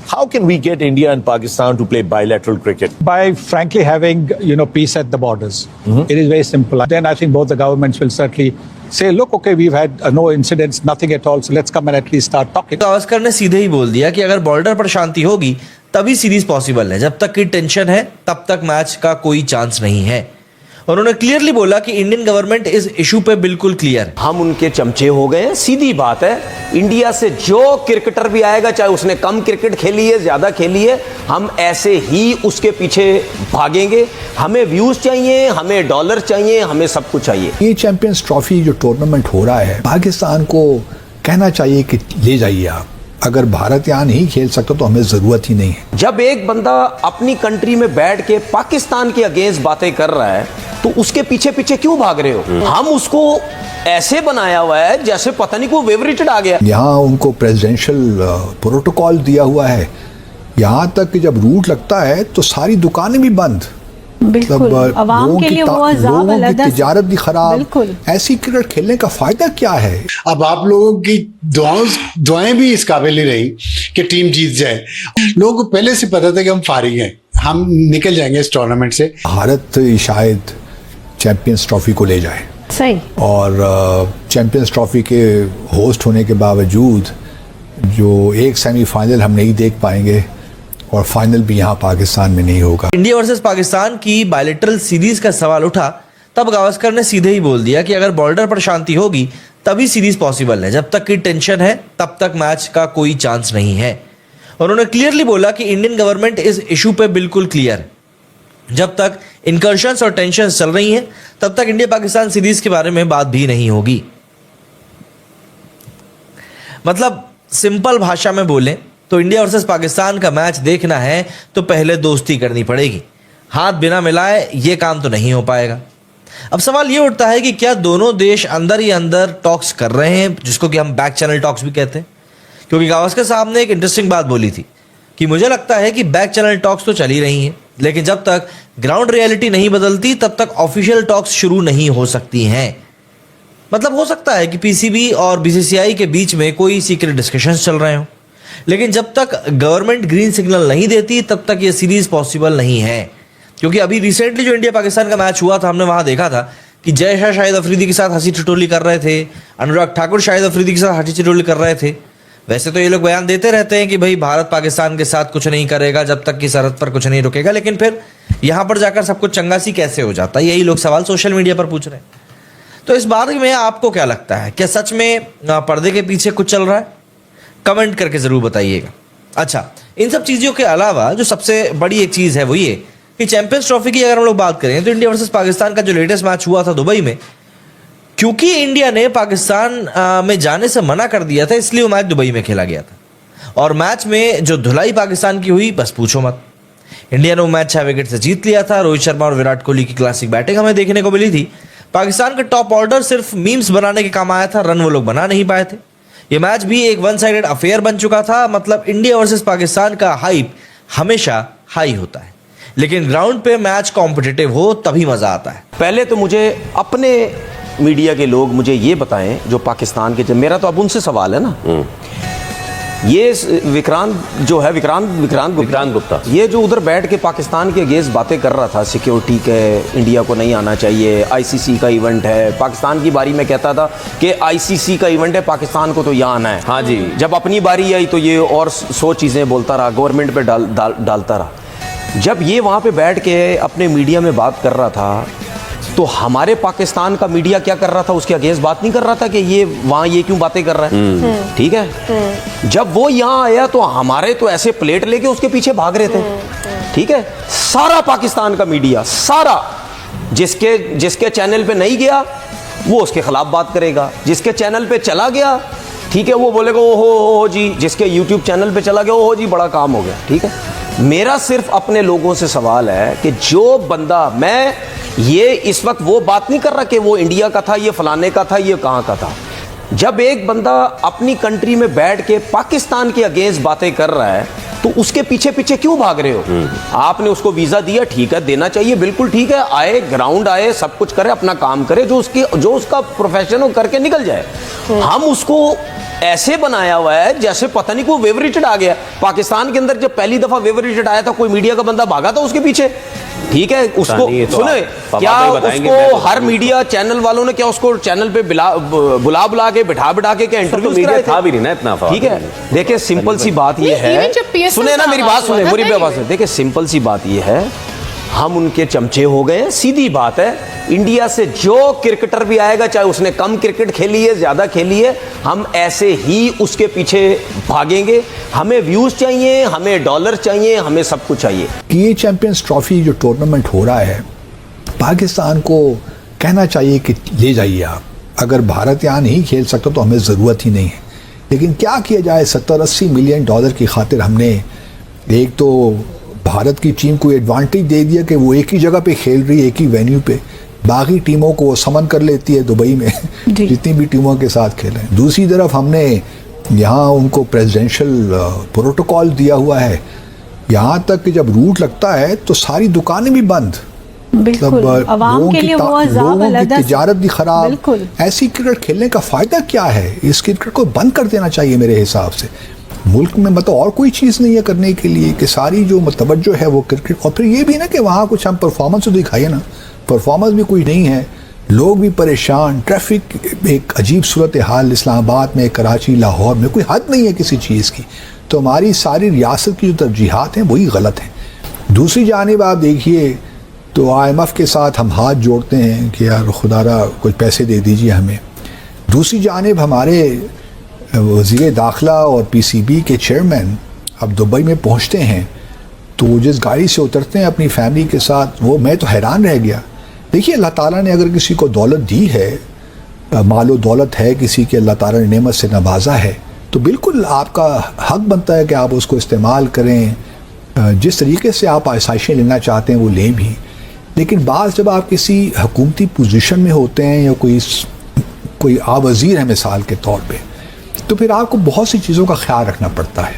how can we get India and Pakistan to play bilateral cricket? By frankly having peace at the borders. It is very simple. Then I think both the governments will certainly say, look, okay, we've had no incidents, nothing at all, so let's come and at least start talking. Gavaskar ने सीधे ही बोल दिया कि अगर border पर शांति होगी तभी series possible है, जब तक की टेंशन है तब तक मैच का कोई चांस नहीं है। उन्होंने क्लियरली बोला कि इंडियन गवर्नमेंट इस इशू पे बिल्कुल क्लियर है। हम उनके चमचे हो गए हैं, सीधी बात है। इंडिया से जो क्रिकेटर भी आएगा, चाहे उसने कम क्रिकेट खेली है ज्यादा खेली है, हम ऐसे ही उसके पीछे भागेंगे। हमें व्यूज चाहिए, हमें डॉलर चाहिए, हमें सब कुछ चाहिए। ये चैंपियंस ट्रॉफी जो टूर्नामेंट हो रहा है, पाकिस्तान को कहना चाहिए कि ले जाइए आप। अगर भारत यहाँ नहीं खेल सकता तो हमें जरूरत ही नहीं है। जब एक बंदा अपनी कंट्री में बैठ के पाकिस्तान के अगेंस्ट बातें कर रहा है तो उसके पीछे पीछे क्यों भाग रहे हो? हम उसको ऐसे बनाया हुआ है जैसे पता नहीं कोई फेवरेट आ गया। यहाँ उनको प्रेसिडेंशियल प्रोटोकॉल दिया हुआ है, यहाँ तक कि जब रूट लगता है तो सारी दुकानें भी बंद। बिल्कुल, अवाम के लिए वो अज़ाब अलग है, तिजारत भी खराब। बिल्कुल, ऐसी क्रिकेट खेलने का फायदा क्या है? अब आप लोगों की दुआएं भी इस काबिल ही रही कि टीम जीत जाए। लोगों को पहले से पता था कि हम फारिग हैं, हम निकल जाएंगे इस टूर्नामेंट से। भारत शायद चैंपियंस ट्रॉफी को ले जाए सही, और चैंपियंस ट्रॉफी के होस्ट होने के बावजूद जो एक सेमीफाइनल हम नहीं देख पाएंगे और फाइनल भी यहाँ पाकिस्तान में नहीं होगा। इंडिया वर्सेस पाकिस्तान की बायलैटरल सीरीज का सवाल उठा तब गावस्कर ने सीधे ही बोल दिया कि अगर बॉर्डर पर शांति होगी तभी सीरीज पॉसिबल है, जब तक की टेंशन है तब तक मैच का कोई चांस नहीं है। उन्होंने क्लियरली बोला कि इंडियन गवर्नमेंट इस इशू पे बिल्कुल क्लियर है। जब तक इनकर्शंस और टेंशन चल रही हैं तब तक इंडिया पाकिस्तान सीरीज के बारे में बात भी नहीं होगी। मतलब सिंपल भाषा में बोलें तो इंडिया वर्सेस पाकिस्तान का मैच देखना है तो पहले दोस्ती करनी पड़ेगी, हाथ बिना मिलाए ये काम तो नहीं हो पाएगा। अब सवाल ये उठता है कि क्या दोनों देश अंदर ही अंदर टॉक्स कर रहे हैं, जिसको कि हम बैक चैनल टॉक्स भी कहते हैं? क्योंकि गावस्कर साहब ने एक इंटरेस्टिंग बात बोली थी कि मुझे लगता है कि बैक चैनल टॉक्स तो चल ही रही हैं, लेकिन जब तक ग्राउंड रियलिटी नहीं बदलती तब तक ऑफिशियल टॉक्स शुरू नहीं हो सकती हैं। मतलब हो सकता है कि पीसीबी और बीसीसीआई के बीच में कोई सीक्रेट डिस्कशंस चल रहे हों, लेकिन जब तक गवर्नमेंट ग्रीन सिग्नल नहीं देती तब तक ये सीरीज पॉसिबल नहीं है। क्योंकि अभी रिसेंटली जो इंडिया पाकिस्तान का मैच हुआ था, हमने वहां देखा था कि जय शाह शाहिद अफरीदी के साथ हंसी ठिठोली कर रहे थे, अनुराग ठाकुर शाहिद अफरीदी के साथ हंसी ठिठोली कर रहे थे। वैसे तो ये लोग बयान देते रहते हैं कि भाई भारत पाकिस्तान के साथ कुछ नहीं करेगा जब तक कि सरहद पर कुछ नहीं रुकेगा, लेकिन फिर यहाँ पर जाकर सब कुछ चंगा सी कैसे हो जाता है? यही लोग सवाल सोशल मीडिया पर पूछ रहे हैं। तो इस बात में आपको क्या लगता है, क्या सच में पर्दे के पीछे कुछ चल रहा है? कमेंट करके ज़रूर बताइएगा। अच्छा, इन सब चीज़ों के अलावा जो सबसे बड़ी एक चीज़ है वो ये कि चैंपियंस ट्रॉफी की अगर हम लोग बात करें तो इंडिया वर्सेस पाकिस्तान का जो लेटेस्ट मैच हुआ था दुबई में, क्योंकि इंडिया ने पाकिस्तान में जाने से मना कर दिया था इसलिए वो मैच दुबई में खेला गया था। और मैच में जो धुलाई पाकिस्तान की हुई, बस पूछो मत। इंडिया ने वो मैच 6 विकेट से जीत लिया था। रोहित शर्मा और विराट कोहली की क्लासिक बैटिंग हमें देखने को मिली थी। पाकिस्तान का टॉप ऑर्डर सिर्फ मीम्स बनाने के काम आया था, रन वो लोग बना नहीं पाए थे। ये मैच भी एक वन साइडेड अफेयर बन चुका था। मतलब इंडिया वर्सेस पाकिस्तान का हाइप हमेशा हाई होता है, लेकिन ग्राउंड पे मैच कॉम्पिटिटिव हो तभी मजा आता है। पहले तो मुझे अपने मीडिया के लोग मुझे ये बताएं जो पाकिस्तान के, जब मेरा तो अब उनसे सवाल है ना, ये विक्रांत जो है विक्रांत गुप्ता, ये जो उधर बैठ के पाकिस्तान के अगेंस्ट बातें कर रहा था, सिक्योरिटी के, इंडिया को नहीं आना चाहिए, आईसीसी का इवेंट है, पाकिस्तान की बारी में कहता था कि आईसीसी का इवेंट है, पाकिस्तान को तो यहाँ आना है। हाँ जी, जब अपनी बारी आई तो ये और 100 चीज़ें बोलता रहा, गवर्नमेंट पे डालता रहा। जब ये वहाँ पे बैठ के अपने मीडिया में बात कर रहा था तो हमारे पाकिस्तान का मीडिया क्या कर रहा था, उसके अगेंस्ट बात नहीं कर रहा था कि ये वहाँ ये क्यों बातें कर रहा है। ठीक है, जब वो यहाँ आया तो हमारे तो ऐसे प्लेट लेके उसके पीछे भाग रहे थे। ठीक है, सारा पाकिस्तान का मीडिया, सारा, जिसके चैनल पे नहीं गया वो उसके खिलाफ बात करेगा, जिसके चैनल पे चला गया, ठीक है, वो बोलेगा ओहो जी, जिसके यूट्यूब चैनल पे चला गया ओहो जी बड़ा काम हो गया। ठीक है, मेरा सिर्फ अपने लोगों से सवाल है कि जो बंदा, मैं ये इस वक्त वो बात नहीं कर रहा कि वो इंडिया का था, ये फलाने का था, ये कहाँ का था। जब एक बंदा अपनी कंट्री में बैठ के पाकिस्तान के अगेंस्ट बातें कर रहा है तो उसके पीछे पीछे क्यों भाग रहे हो? आपने उसको वीजा दिया, ठीक है, देना चाहिए, बिल्कुल ठीक है, आए ग्राउंड आए, सब कुछ करे, अपना काम करे, जो उसका प्रोफेशन हो करके निकल जाए। हम उसको ऐसे बनाया हुआ है जैसे पता नहीं कोई वेव रिटेड आ गया। पाकिस्तान के अंदर जब पहली दफा वेव रिटेड आया था, कोई मीडिया का बंदा भागा था उसके पीछे, ठीक है, उसको सुने क्या उसको हर मीडिया चैनल वालों ने क्या उसको चैनल पे बुला के बिठा के क्या इंटरव्यू मीडिया था भी नहीं ना इतना, ठीक है। देखिए सिंपल सी बात ये है, सुने ना मेरी बात, सुने पूरी बात सुने। देखिए सिंपल सी बात ये है, हम उनके चमचे हो गए, सीधी बात है। इंडिया से जो क्रिकेटर भी आएगा, चाहे उसने कम क्रिकेट खेली है ज्यादा खेली है, हम ऐसे ही उसके पीछे भागेंगे। हमें व्यूज चाहिए, हमें डॉलर चाहिए, हमें सब कुछ चाहिए। कि ये चैंपियंस ट्रॉफी जो टूर्नामेंट हो रहा है, पाकिस्तान को कहना चाहिए कि ले जाइए आप। अगर भारत यहाँ नहीं खेल सकता तो हमें ज़रूरत ही नहीं है। लेकिन क्या किया जाए, 70-80 मिलियन डॉलर की खातिर हमने एक तो भारत की टीम को एडवांटेज दे दिया कि वो एक ही जगह पे खेल रही है, एक ही वेन्यू पे, बाकी टीमों को वो समन कर लेती है दुबई में जितनी भी टीमों के साथ खेलें। दूसरी तरफ हमने यहाँ उनको प्रेसिडेंशियल प्रोटोकॉल दिया हुआ है, यहाँ तक कि जब रूट लगता है तो सारी दुकानें भी बंद, अवाम के लिए वो लोगों की तिजारत भी खराब। ऐसी क्रिकेट खेलने का फ़ायदा क्या है? इस क्रिकेट को बंद कर देना चाहिए मेरे हिसाब से। मुल्क में मतलब और कोई चीज़ नहीं है करने के लिए कि सारी जो तवज्जो है वो क्रिकेट। और फिर ये भी ना कि वहाँ कुछ हम परफॉर्मेंस तो दिखाइए ना, परफॉर्मेंस भी कोई नहीं है, लोग भी परेशान, ट्रैफिक एक अजीब सूरत हाल इस्लामाबाद में, कराची, लाहौर में, कोई हद नहीं है किसी चीज़ की। तो हमारी सारी रियासत की जो तरजीहात हैं वही गलत हैं। दूसरी जानिब आप देखिए तो IMF के साथ हम हाथ जोड़ते हैं कि यार खुदारा कुछ पैसे दे दीजिए हमें। दूसरी जानिब हमारे वज़ीर दाखिला और PCB के चेयरमैन अब दुबई में पहुंचते हैं तो वो जिस गाड़ी से उतरते हैं अपनी फैमिली के साथ, वो मैं तो हैरान रह गया। देखिए अल्लाह ताला ने अगर किसी को दौलत दी है, मालो दौलत है किसी के, अल्लाह ताला ने नेमत से नवाजा है, तो बिल्कुल आपका हक बनता है कि आप उसको इस्तेमाल करें, जिस तरीके से आप आसाइशें लेना चाहते हैं वो लें भी। लेकिन बाज़ जब आप किसी हुकूमती पोजीशन में होते हैं या कोई आवज़ीर है मिसाल के तौर पे, तो फिर आपको बहुत सी चीज़ों का ख्याल रखना पड़ता है।